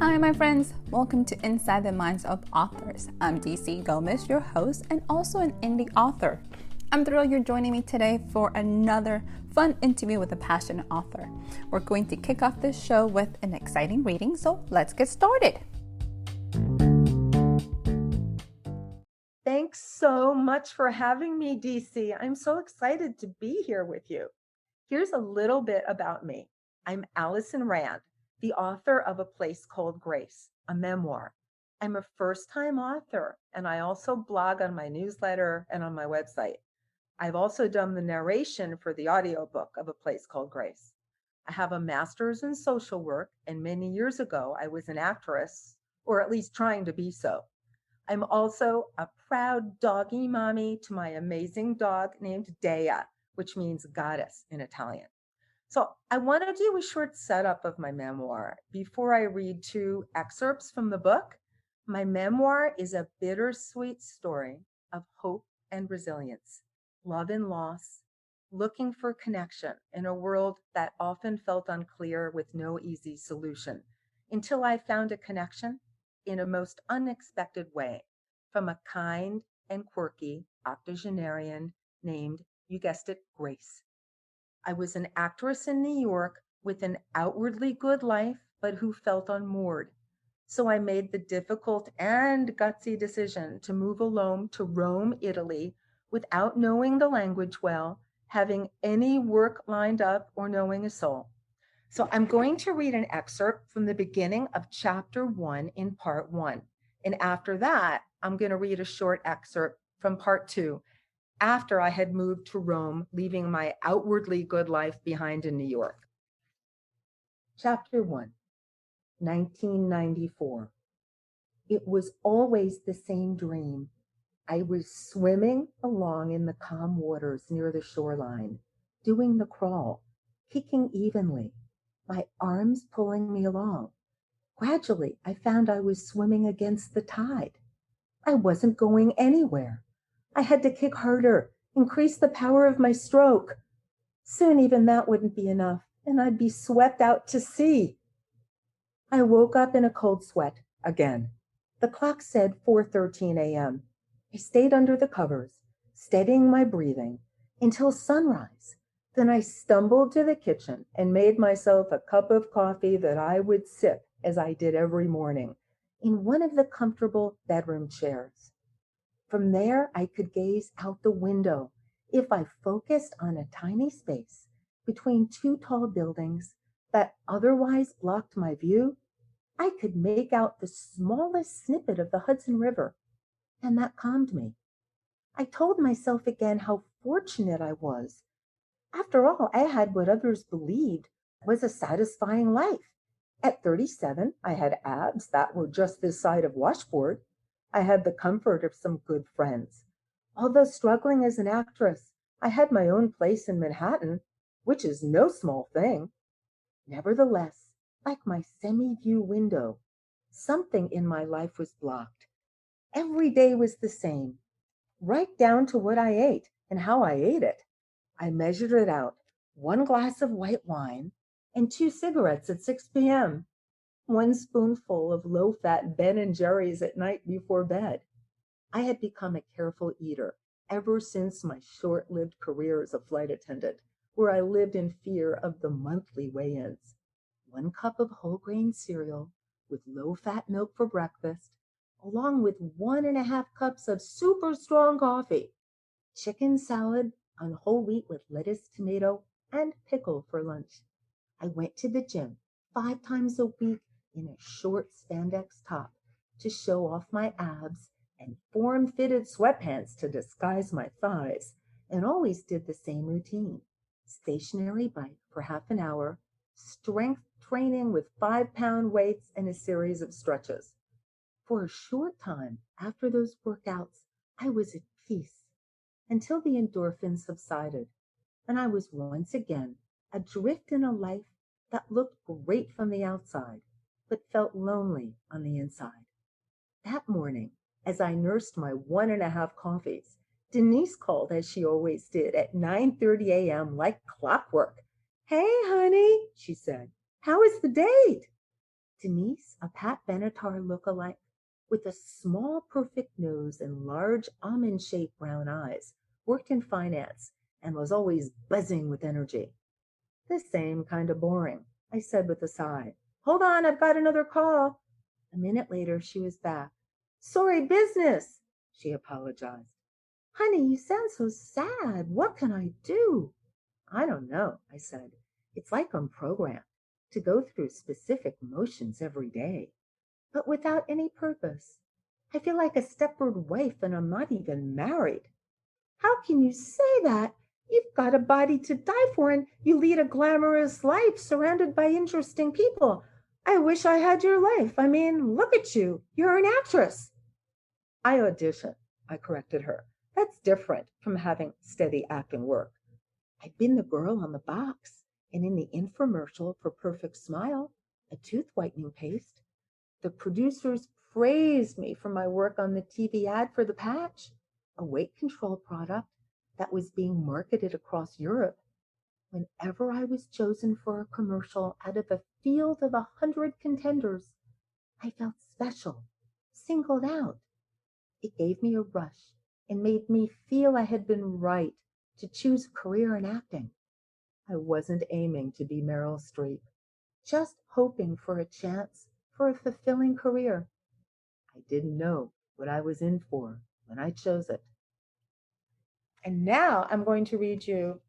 Hi, my friends. Welcome to Inside the Minds of Authors. I'm DC Gomez, your host, and also an indie author. I'm thrilled you're joining me today for another fun interview with a passionate author. We're going to kick off this show with an exciting reading, so let's get started. Thanks so much for having me, DC. I'm so excited to be here with you. Here's a little bit about me. I'm Alison Rand, the author of A Place Called Grace, a memoir. I'm a first-time author, and I also blog on my newsletter and on my website. I've also done the narration for the audiobook of A Place Called Grace. I have a master's in social work, and many years ago, I was an actress, or at least trying to be so. I'm also a proud doggy mommy to my amazing dog named Dea, which means goddess in Italian. So I want to do a short setup of my memoir before I read two excerpts from the book. My memoir is a bittersweet story of hope and resilience, love and loss, looking for connection in a world that often felt unclear with no easy solution, until I found a connection in a most unexpected way from a kind and quirky octogenarian named, you guessed it, Grace. I was an actress in New York with an outwardly good life, but who felt unmoored. So I made the difficult and gutsy decision to move alone to Rome, Italy, without knowing the language well, having any work lined up, or knowing a soul. So I'm going to read an excerpt from the beginning of chapter 1 in part 1. And after that, I'm going to read a short excerpt from part 2, after I had moved to Rome, leaving my outwardly good life behind in New York. Chapter 1, 1994. It was always the same dream. I was swimming along in the calm waters near the shoreline, doing the crawl, kicking evenly, my arms pulling me along. Gradually, I found I was swimming against the tide. I wasn't going anywhere. I had to kick harder, increase the power of my stroke. Soon even that wouldn't be enough, and I'd be swept out to sea. I woke up in a cold sweat again. The clock said 4:13 a.m. I stayed under the covers, steadying my breathing until sunrise. Then I stumbled to the kitchen and made myself a cup of coffee that I would sip, as I did every morning, in one of the comfortable bedroom chairs. From there, I could gaze out the window if I focused on a tiny space between two tall buildings that otherwise blocked my view. I could make out the smallest snippet of the Hudson River, and that calmed me. I told myself again how fortunate I was. After all, I had what others believed was a satisfying life. At 37, I had abs that were just this side of washboard. I had the comfort of some good friends. Although struggling as an actress, I had my own place in Manhattan, which is no small thing. Nevertheless, like my semi-view window, something in my life was blocked. Every day was the same, right down to what I ate and how I ate it. I measured it out, 1 glass of white wine and 2 cigarettes at 6 p.m., 1 spoonful of low-fat Ben & Jerry's at night before bed. I had become a careful eater ever since my short-lived career as a flight attendant, where I lived in fear of the monthly weigh-ins. 1 cup of whole grain cereal with low-fat milk for breakfast, along with 1.5 cups of super strong coffee. Chicken salad on whole wheat with lettuce, tomato, and pickle for lunch. I went to the gym 5 times a week in a short spandex top to show off my abs, and form-fitted sweatpants to disguise my thighs, and always did the same routine. Stationary bike for half an hour, strength training with 5-pound weights, and a series of stretches. For a short time after those workouts, I was at peace until the endorphins subsided, and I was once again adrift in a life that looked great from the outside, but felt lonely on the inside. That morning, as I nursed my 1.5 coffees, Denise called, as she always did, at 9:30 a.m. like clockwork. "Hey, honey," she said, "how is the date?" Denise, a Pat Benatar look-alike, with a small, perfect nose and large almond-shaped brown eyes, worked in finance and was always buzzing with energy. The same kind of boring, I said with a sigh. Hold on, I've got another call. A minute later, she was back. Sorry, business, she apologized. Honey, you sound so sad. What can I do? I don't know, I said. It's like I'm programmed to go through specific motions every day, but without any purpose. I feel like a Stepford wife and I'm not even married. How can you say that? You've got a body to die for and you lead a glamorous life surrounded by interesting people. I wish I had your life. I mean, look at you. You're an actress. I audition, I corrected her. That's different from having steady acting work. I've been the girl on the box and in the infomercial for Perfect Smile, a tooth whitening paste. The producers praised me for my work on the TV ad for the patch, a weight control product that was being marketed across Europe. Whenever I was chosen for a commercial out of a field of 100 contenders, I felt special, singled out. It gave me a rush and made me feel I had been right to choose a career in acting. I wasn't aiming to be Meryl Streep, just hoping for a chance for a fulfilling career. I didn't know what I was in for when I chose it. And now I'm going to read you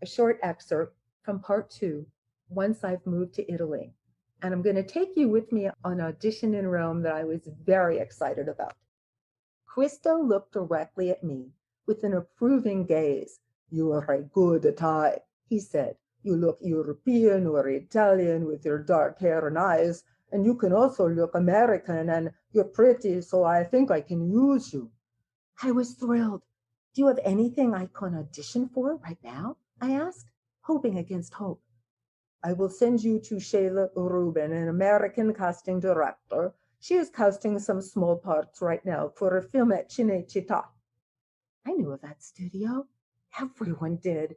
a short excerpt from part 2, Once I've Moved to Italy. And I'm going to take you with me on an audition in Rome that I was very excited about. Cristo looked directly at me with an approving gaze. You are a good Thai, he said. You look European or Italian with your dark hair and eyes, and you can also look American, and you're pretty, so I think I can use you. I was thrilled. Do you have anything I can audition for right now? I asked, hoping against hope. I will send you to Sheila Rubin, an American casting director. She is casting some small parts right now for a film at Cinecittà. I knew of that studio. Everyone did.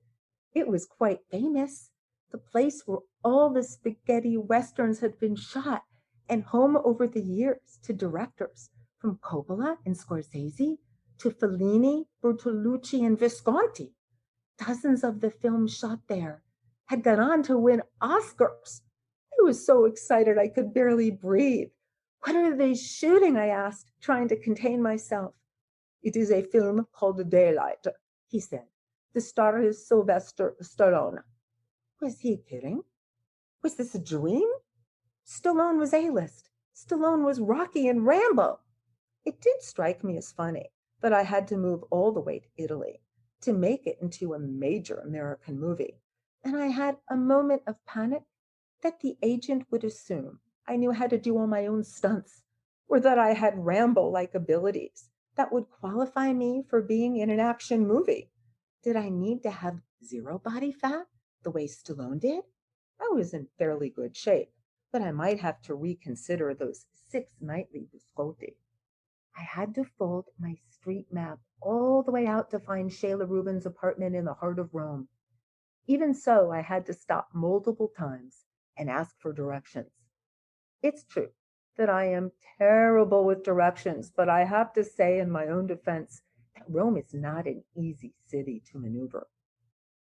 It was quite famous. The place where all the spaghetti westerns had been shot and home over the years to directors from Coppola and Scorsese to Fellini, Bertolucci, and Visconti. Dozens of the films shot there had gone on to win Oscars. I was so excited I could barely breathe. What are they shooting? I asked, trying to contain myself. It is a film called Daylight, he said. The star is Sylvester Stallone. Was he kidding? Was this a dream? Stallone was A-list. Stallone was Rocky and Rambo. It did strike me as funny that I had to move all the way to Italy to make it into a major American movie. And I had a moment of panic that the agent would assume I knew how to do all my own stunts, or that I had Rambo-like abilities that would qualify me for being in an action movie. Did I need to have zero body fat, the way Stallone did? I was in fairly good shape, but I might have to reconsider those 6 nightly biscotti. I had to fold my street map all the way out to find Sheila Rubin's apartment in the heart of Rome. Even so, I had to stop multiple times and ask for directions. It's true that I am terrible with directions, but I have to say in my own defense that Rome is not an easy city to maneuver.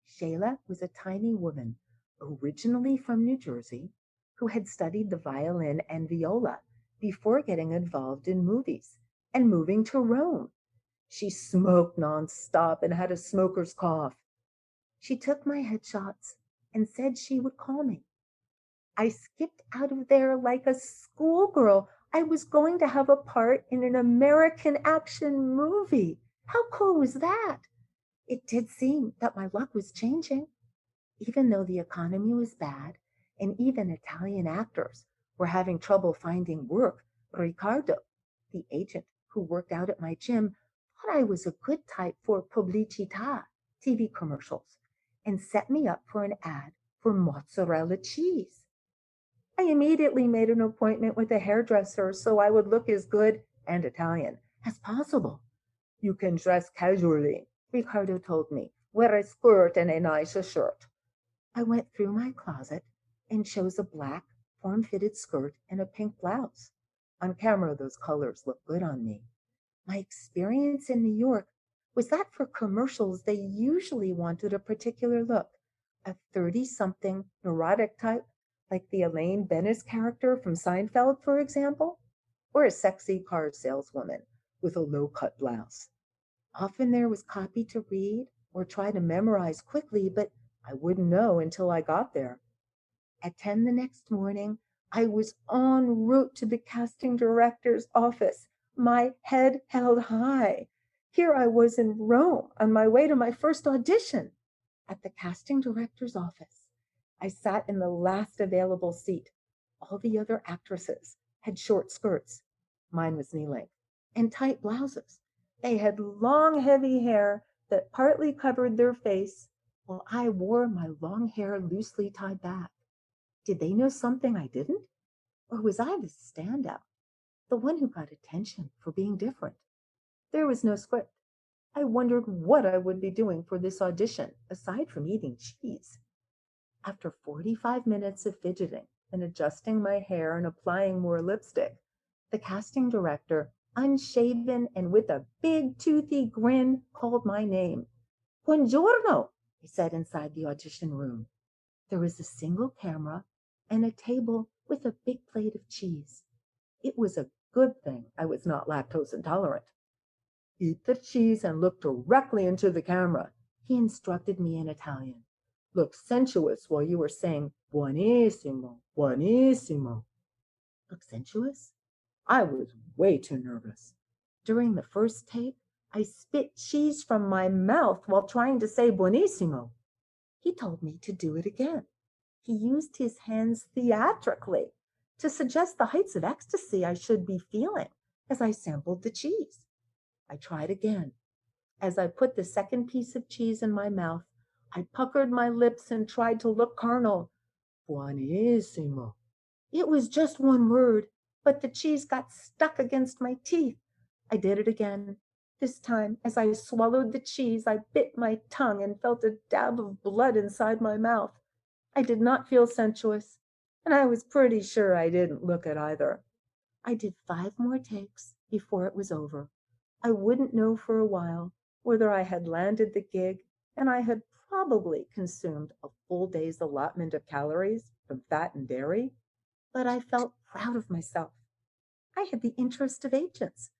Sheila was a tiny woman, originally from New Jersey, who had studied the violin and viola before getting involved in movies and moving to Rome. She smoked nonstop and had a smoker's cough. She took my headshots and said she would call me. I skipped out of there like a schoolgirl. I was going to have a part in an American action movie. How cool was that? It did seem that my luck was changing. Even though the economy was bad and even Italian actors were having trouble finding work, Riccardo, the agent who worked out at my gym, thought I was a good type for pubblicità, TV commercials, and set me up for an ad for mozzarella cheese. I immediately made an appointment with a hairdresser so I would look as good and Italian as possible. You can dress casually, Riccardo told me. Wear a skirt and a nice shirt. I went through my closet and chose a black form-fitted skirt, and a pink blouse. On camera, those colors look good on me. My experience in New York was that for commercials, they usually wanted a particular look, a 30-something neurotic type, like the Elaine Bennis character from Seinfeld, for example, or a sexy car saleswoman with a low-cut blouse. Often there was copy to read or try to memorize quickly, but I wouldn't know until I got there. At 10 the next morning, I was en route to the casting director's office, my head held high. Here I was in Rome on my way to my first audition. At the casting director's office, I sat in the last available seat. All the other actresses had short skirts. Mine was knee-length, and tight blouses. They had long, heavy hair that partly covered their face, while I wore my long hair loosely tied back. Did they know something I didn't? Or was I the standout, the one who got attention for being different? There was no script. I wondered what I would be doing for this audition, aside from eating cheese. After 45 minutes of fidgeting and adjusting my hair and applying more lipstick, the casting director, unshaven and with a big toothy grin, called my name. Buongiorno, he said inside the audition room. There was a single camera and a table with a big plate of cheese. It was a good thing I was not lactose intolerant. Eat the cheese and look directly into the camera, he instructed me in Italian. Look sensuous while you were saying buonissimo, buonissimo. Look sensuous? I was way too nervous. During the first take, I spit cheese from my mouth while trying to say buonissimo. He told me to do it again. He used his hands theatrically to suggest the heights of ecstasy I should be feeling as I sampled the cheese. I tried again. As I put the second piece of cheese in my mouth, I puckered my lips and tried to look carnal. Buonissimo. It was just one word, but the cheese got stuck against my teeth. I did it again. This time, as I swallowed the cheese, I bit my tongue and felt a dab of blood inside my mouth. I did not feel sensuous, and I was pretty sure I didn't look it either. I did 5 more takes before it was over. I wouldn't know for a while whether I had landed the gig, and I had probably consumed a full day's allotment of calories from fat and dairy, but I felt proud of myself. I had the interest of agents.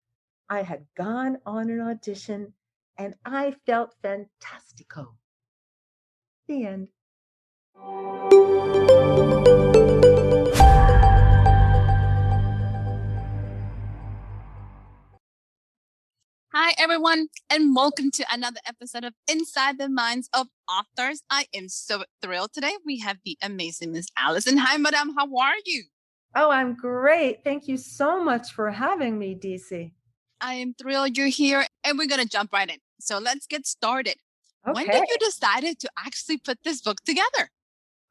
I had gone on an audition, and I felt fantastico. The end. Hi, everyone, and welcome to another episode of Inside the Minds of Authors. I am so thrilled today. We have the amazing Miss Alison. Hi, Madame. How are you? Oh, I'm great. Thank you so much for having me, DC. I am thrilled you're here, and we're going to jump right in. So let's get started. Okay. When did you decide to actually put this book together?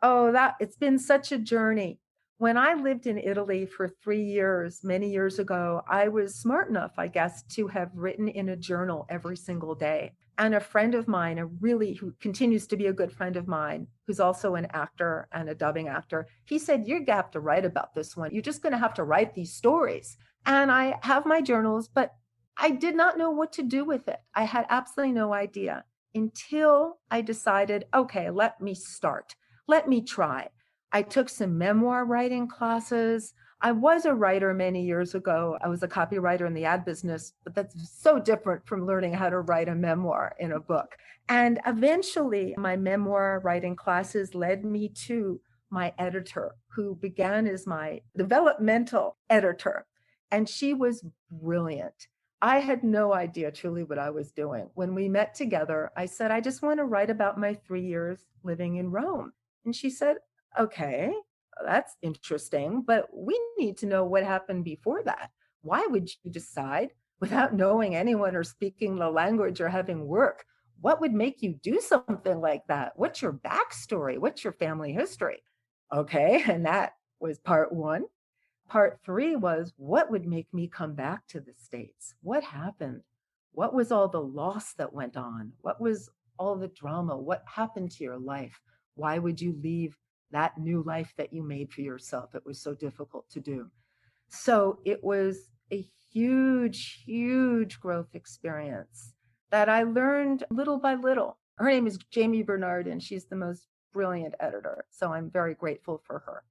Oh, it's been such a journey. When I lived in Italy for 3 years, many years ago, I was smart enough, I guess, to have written in a journal every single day. And a friend of mine, who continues to be a good friend of mine, who's also an actor and a dubbing actor, he said, you're going to have to write about this one. You're just going to have to write these stories. And I have my journals, but I did not know what to do with it. I had absolutely no idea until I decided, okay, let me start. Let me try. I took some memoir writing classes. I was a writer many years ago. I was a copywriter in the ad business, but that's so different from learning how to write a memoir in a book. And eventually, my memoir writing classes led me to my editor, who began as my developmental editor. And she was brilliant. I had no idea truly what I was doing. When we met together, I said, I just want to write about my 3 years living in Rome. And she said, okay, that's interesting, but we need to know what happened before that. Why would you decide, without knowing anyone or speaking the language or having work, what would make you do something like that? What's your backstory? What's your family history? Okay, and that was part 1. Part 3 was, what would make me come back to the States? What happened? What was all the loss that went on? What was all the drama? What happened to your life? Why would you leave that new life that you made for yourself. It was so difficult to do. So it was a huge, huge growth experience that I learned little by little. Her name is Jamie Bernard, and she's the most brilliant editor. So I'm very grateful for her.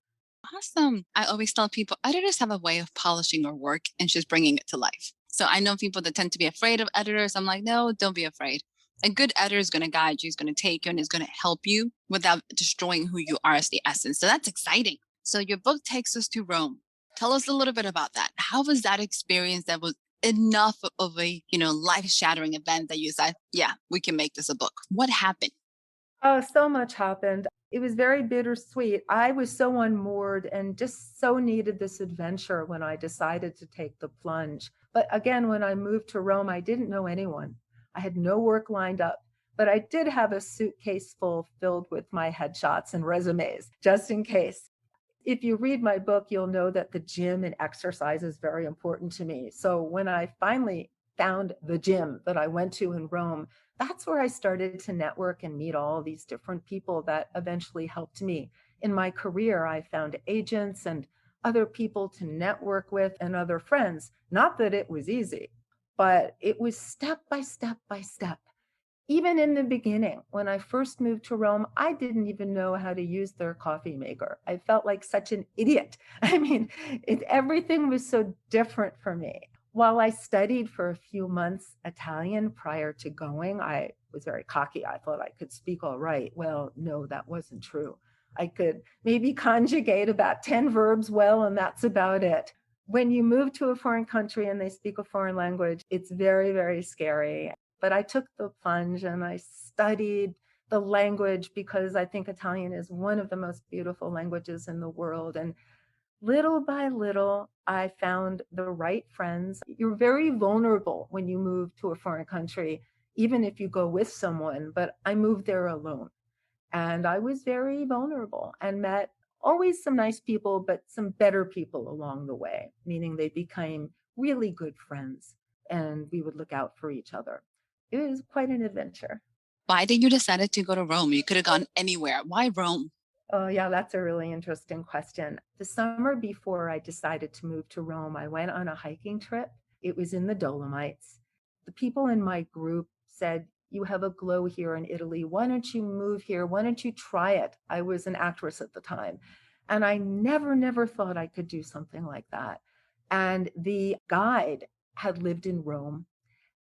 Awesome. I always tell people editors have a way of polishing our work and just bringing it to life. So I know people that tend to be afraid of editors. I'm like, no, don't be afraid. A good editor is going to guide you, is going to take you, and is going to help you without destroying who you are as the essence. So that's exciting. So your book takes us to Rome. Tell us a little bit about that. How was that experience that was enough of a, life-shattering event that you said, yeah, we can make this a book? What happened? Oh, so much happened. It was very bittersweet. I was so unmoored and just so needed this adventure when I decided to take the plunge. But again, when I moved to Rome, I didn't know anyone. I had no work lined up, but I did have a suitcase full filled with my headshots and resumes, just in case. If you read my book, you'll know that the gym and exercise is very important to me. So when I finally found the gym that I went to in Rome, that's where I started to network and meet all these different people that eventually helped me. In my career, I found agents and other people to network with and other friends. Not that it was easy, but it was step by step by step. Even in the beginning, when I first moved to Rome, I didn't even know how to use their coffee maker. I felt like such an idiot. I mean, everything was so different for me. While I studied for a few months Italian prior to going, I was very cocky. I thought I could speak all right. Well, no, that wasn't true. I could maybe conjugate about 10 verbs well, and that's about it. When you move to a foreign country and they speak a foreign language, it's very, very scary. But I took the plunge and I studied the language because I think Italian is one of the most beautiful languages in the world. And little by little, I found the right friends. You're very vulnerable when you move to a foreign country, even if you go with someone. But I moved there alone and I was very vulnerable and met always some nice people, but some better people along the way, meaning they became really good friends and we would look out for each other. It was quite an adventure. Why did you decide to go to Rome? You could have gone anywhere. Why Rome? Oh, yeah, that's a really interesting question. The summer before I decided to move to Rome, I went on a hiking trip. It was in the Dolomites. The people in my group said, "You have a glow here in Italy. Why don't you move here? Why don't you try it?" I was an actress at the time. And I never thought I could do something like that. And the guide had lived in Rome.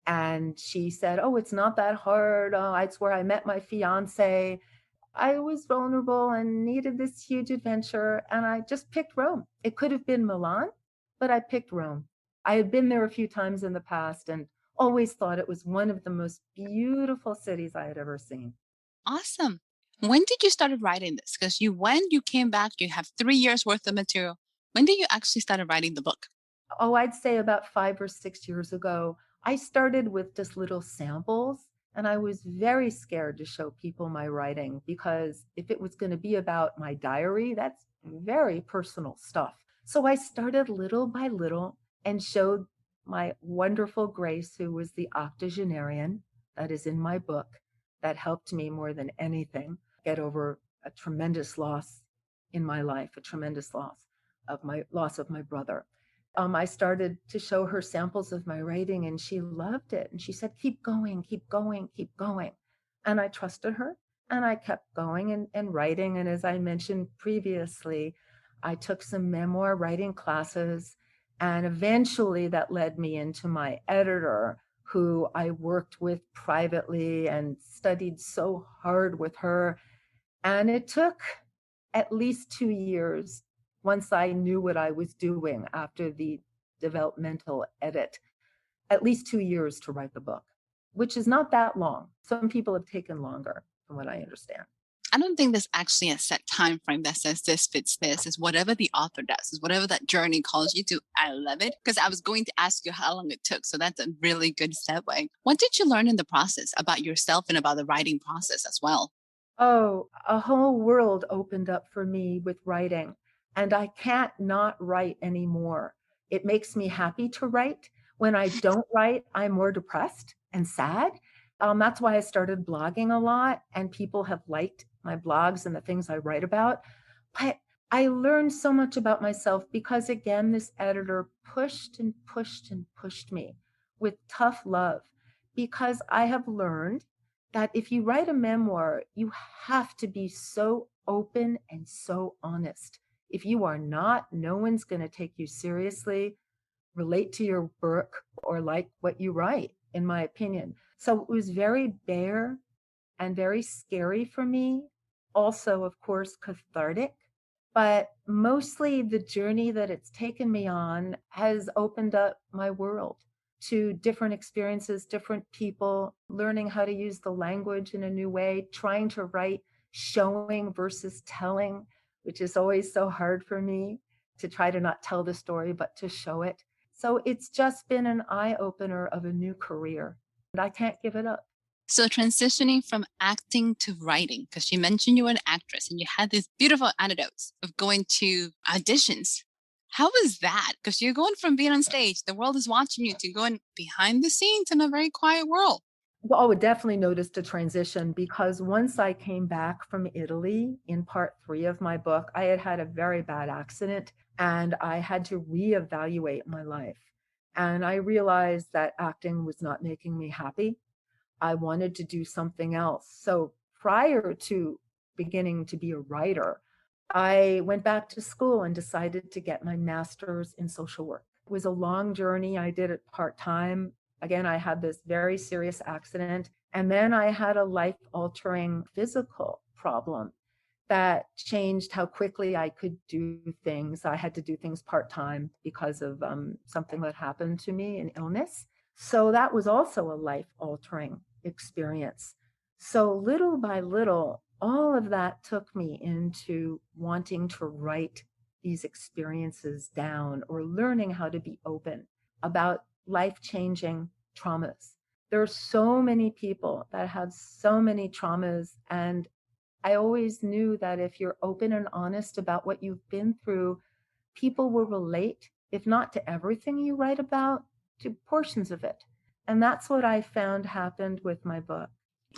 And she said, "Oh, it's not that hard. Oh, it's where I met my fiance." I was vulnerable and needed this huge adventure, and I just picked Rome. It could have been Milan, but I picked Rome. I had been there a few times in the past and always thought it was one of the most beautiful cities I had ever seen. Awesome. When did you start writing this? Because you came back, you have 3 years worth of material. When did you actually start writing the book? Oh, I'd say about 5 or 6 years ago, I started with just little samples. And I was very scared to show people my writing because if it was going to be about my diary, that's very personal stuff. So I started little by little and showed my wonderful Grace, who was the octogenarian that is in my book, that helped me more than anything get over a tremendous loss in my life, a tremendous loss of my brother. I started to show her samples of my writing and she loved it. And she said, "Keep going, keep going, keep going." And I trusted her and I kept going and writing. And as I mentioned previously, I took some memoir writing classes. And eventually that led me into my editor, who I worked with privately and studied so hard with her. And it took at least 2 years once I knew what I was doing after the developmental edit, at least 2 years to write the book, which is not that long. Some people have taken longer, from what I understand. I don't think there's actually a set time frame that says this fits this. Is whatever the author does, is whatever that journey calls you to. I love it because I was going to ask you how long it took. So that's a really good segue. What did you learn in the process about yourself and about the writing process as well? Oh, a whole world opened up for me with writing, and I can't not write anymore. It makes me happy to write. When I don't write, I'm more depressed and sad. That's why I started blogging a lot, and people have liked my blogs and the things I write about. But I learned so much about myself because, again, this editor pushed and pushed and pushed me with tough love, because I have learned that if you write a memoir, you have to be so open and so honest. If you are not, no one's going to take you seriously, relate to your work, or like what you write, in my opinion. So it was very bare and very scary for me. Also, of course, cathartic. But mostly the journey that it's taken me on has opened up my world to different experiences, different people, learning how to use the language in a new way, trying to write showing versus telling, which is always so hard for me, to try to not tell the story, but to show it. So it's just been an eye opener of a new career, and I can't give it up. So transitioning from acting to writing, because you mentioned you were an actress and you had these beautiful anecdotes of going to auditions. How was that? Because you're going from being on stage, the world is watching you, to going behind the scenes in a very quiet world. Well, I would definitely noticed a transition, because once I came back from Italy in part 3 of my book, I had had a very bad accident and I had to reevaluate my life. And I realized that acting was not making me happy. I wanted to do something else. So prior to beginning to be a writer, I went back to school and decided to get my master's in social work. It was a long journey. I did it part time. Again, I had this very serious accident. And then I had a life altering physical problem that changed how quickly I could do things. I had to do things part time because of something that happened to me, an illness. So that was also a life altering experience. So little by little, all of that took me into wanting to write these experiences down, or learning how to be open about life changing traumas. There are so many people that have so many traumas, and I always knew that if you're open and honest about what you've been through, people will relate, if not to everything you write about, to portions of it. And that's what I found happened with my book.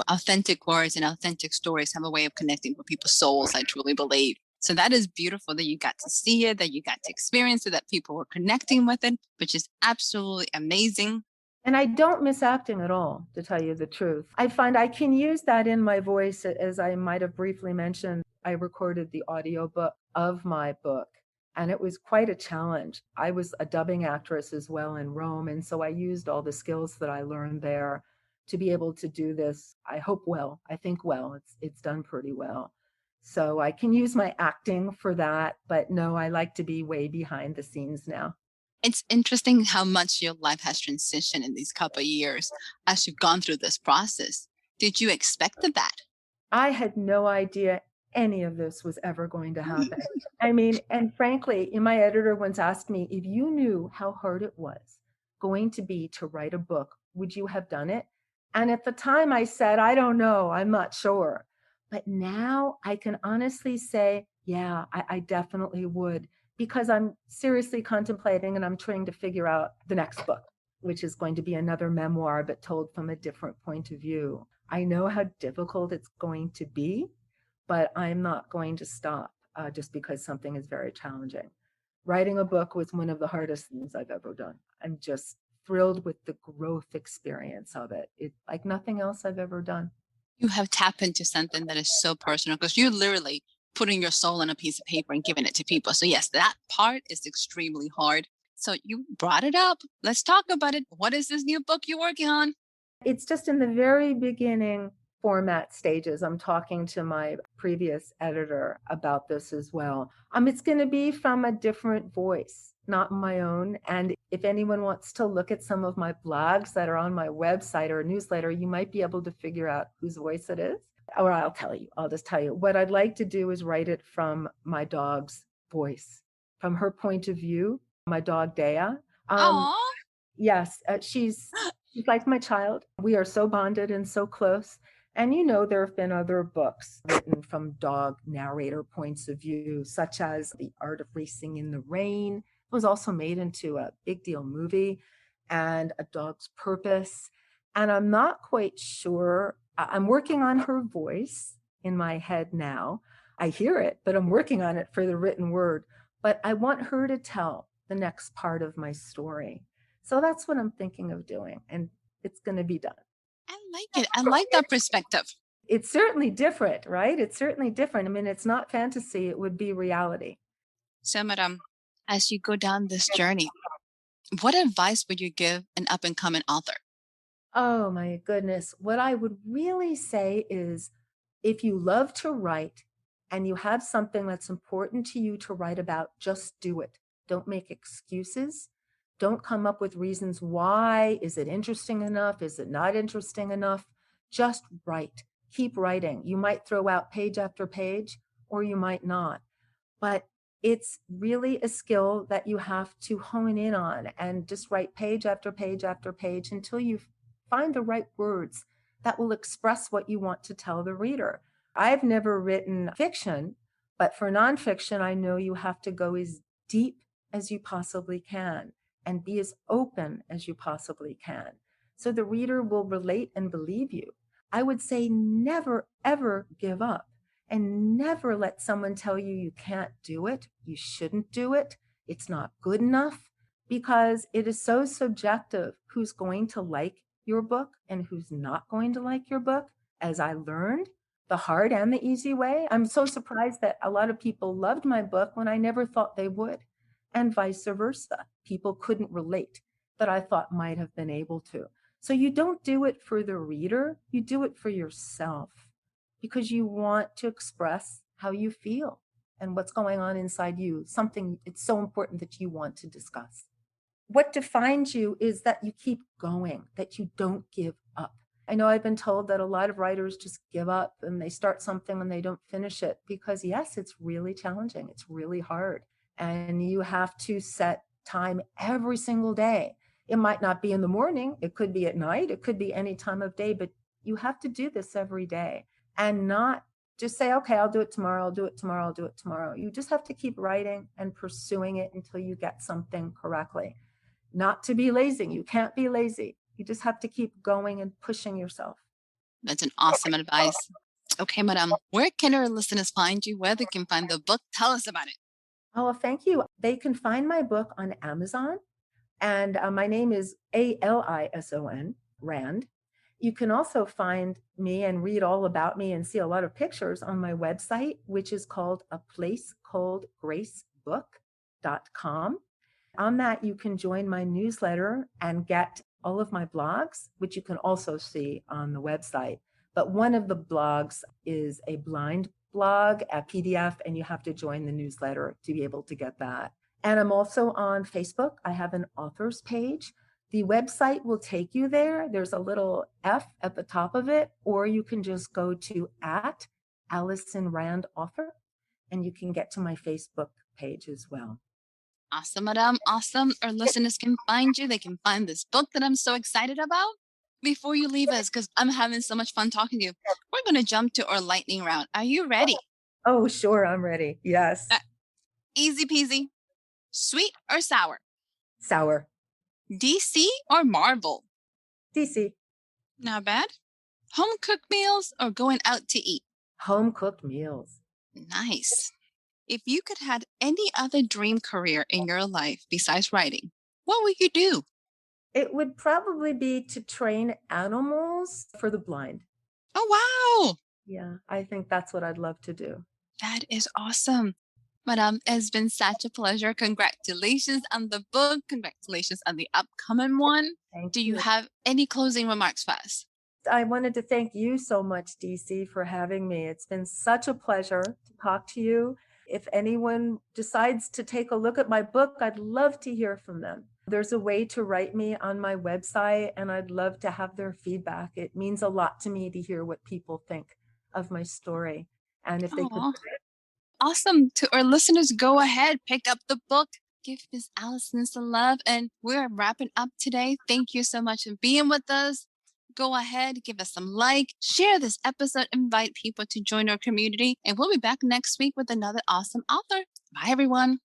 Authentic words and authentic stories have a way of connecting with people's souls, I truly believe. So that is beautiful that you got to see it, that you got to experience it, that people were connecting with it, which is absolutely amazing. And I don't miss acting at all, to tell you the truth. I find I can use that in my voice, as I might have briefly mentioned. I recorded the audiobook of my book, and it was quite a challenge. I was a dubbing actress as well in Rome, and so I used all the skills that I learned there to be able to do this. I hope well. I think well. It's done pretty well. So I can use my acting for that, but no, I like to be way behind the scenes now. It's interesting how much your life has transitioned in these couple of years as you've gone through this process. Did you expect that? I had no idea any of this was ever going to happen. I mean, and frankly, my editor once asked me, if you knew how hard it was going to be to write a book, would you have done it? And at the time I said, I don't know, I'm not sure. But now I can honestly say, yeah, I definitely would, because I'm seriously contemplating and I'm trying to figure out the next book, which is going to be another memoir, but told from a different point of view. I know how difficult it's going to be, but I'm not going to stop just because something is very challenging. Writing a book was one of the hardest things I've ever done. I'm just thrilled with the growth experience of it. It's like nothing else I've ever done. You have tapped into something that is so personal because you're literally putting your soul on a piece of paper and giving it to people. So, yes, that part is extremely hard. So, you brought it up. Let's talk about it. What is this new book you're working on? It's just in the very beginning format stages. I'm talking to my previous editor about this as well. It's going to be from a different voice, not my own. And if anyone wants to look at some of my blogs that are on my website or newsletter, you might be able to figure out whose voice it is. Or I'll just tell you. What I'd like to do is write it from my dog's voice, from her point of view, my dog Dea. Aw. Yes, she's like my child. We are so bonded and so close. And there have been other books written from dog narrator points of view, such as The Art of Racing in the Rain. It was also made into a big deal movie, and A Dog's Purpose. And I'm not quite sure. I'm working on her voice in my head now. I hear it, but I'm working on it for the written word. But I want her to tell the next part of my story. So that's what I'm thinking of doing, and it's going to be done. I like it. I like that perspective. It's certainly different, right? It's certainly different. I mean, it's not fantasy, it would be reality. So, madam, as you go down this journey, what advice would you give an up and coming author? Oh my goodness. What I would really say is if you love to write and you have something that's important to you to write about, just do it. Don't make excuses. Don't come up with reasons why. Is it interesting enough? Is it not interesting enough? Just write. Keep writing. You might throw out page after page, or you might not. But it's really a skill that you have to hone in on and just write page after page after page until you find the right words that will express what you want to tell the reader. I've never written fiction, but for nonfiction, I know you have to go as deep as you possibly can and be as open as you possibly can. So the reader will relate and believe you. I would say never, ever give up. And never let someone tell you you can't do it, you shouldn't do it, it's not good enough, because it is so subjective who's going to like your book and who's not going to like your book, as I learned the hard and the easy way. I'm so surprised that a lot of people loved my book when I never thought they would, and vice versa. People couldn't relate that I thought might have been able to. So you don't do it for the reader, you do it for yourself, because you want to express how you feel and what's going on inside you, something it's so important that you want to discuss. What defines you is that you keep going, that you don't give up. I know I've been told that a lot of writers just give up and they start something and they don't finish it because, yes, it's really challenging. It's really hard. And you have to set time every single day. It might not be in the morning. It could be at night. It could be any time of day, but you have to do this every day and not just say, okay, I'll do it tomorrow. I'll do it tomorrow. I'll do it tomorrow. You just have to keep writing and pursuing it until you get something correctly. Not to be lazy. You can't be lazy. You just have to keep going and pushing yourself. That's an awesome advice. Okay, madam, where can our listeners find you? Where they can find the book? Tell us about it. Oh, well, thank you. They can find my book on Amazon, and my name is Alison Rand. You can also find me and read all about me and see a lot of pictures on my website, which is called aplacecolledgracebook.com. On that, you can join my newsletter and get all of my blogs, which you can also see on the website. But one of the blogs is a blind blog, a PDF, and you have to join the newsletter to be able to get that. And I'm also on Facebook. I have an authors page. The website will take you there. There's a little F at the top of it, or you can just go to @AlisonRandAuthor, and you can get to my Facebook page as well. Awesome, madam. Awesome. Our listeners can find you. They can find this book that I'm so excited about. Before you leave us, because I'm having so much fun talking to you, we're going to jump to our lightning round. Are you ready? Oh, sure, I'm ready. Yes. Easy peasy. Sweet or sour? Sour. DC or Marvel? DC. Not bad. Home cooked meals or going out to eat? Home cooked meals. Nice. If you could have any other dream career in your life besides writing, what would you do? It would probably be to train animals for the blind. Oh, wow. Yeah, I think that's what I'd love to do. That is awesome. Madam, it's been such a pleasure. Congratulations on the book. Congratulations on the upcoming one. Thank Do you you. have any closing remarks for us? I wanted to thank you so much, DC, for having me. It's been such a pleasure to talk to you. If anyone decides to take a look at my book, I'd love to hear from them. There's a way to write me on my website, and I'd love to have their feedback. It means a lot to me to hear what people think of my story. And if they could. Aw. Awesome. To our listeners, go ahead, pick up the book, give Miss Alison some love. And we're wrapping up today. Thank you so much for being with us. Go ahead, give us some like, share this episode, invite people to join our community. And we'll be back next week with another awesome author. Bye, everyone.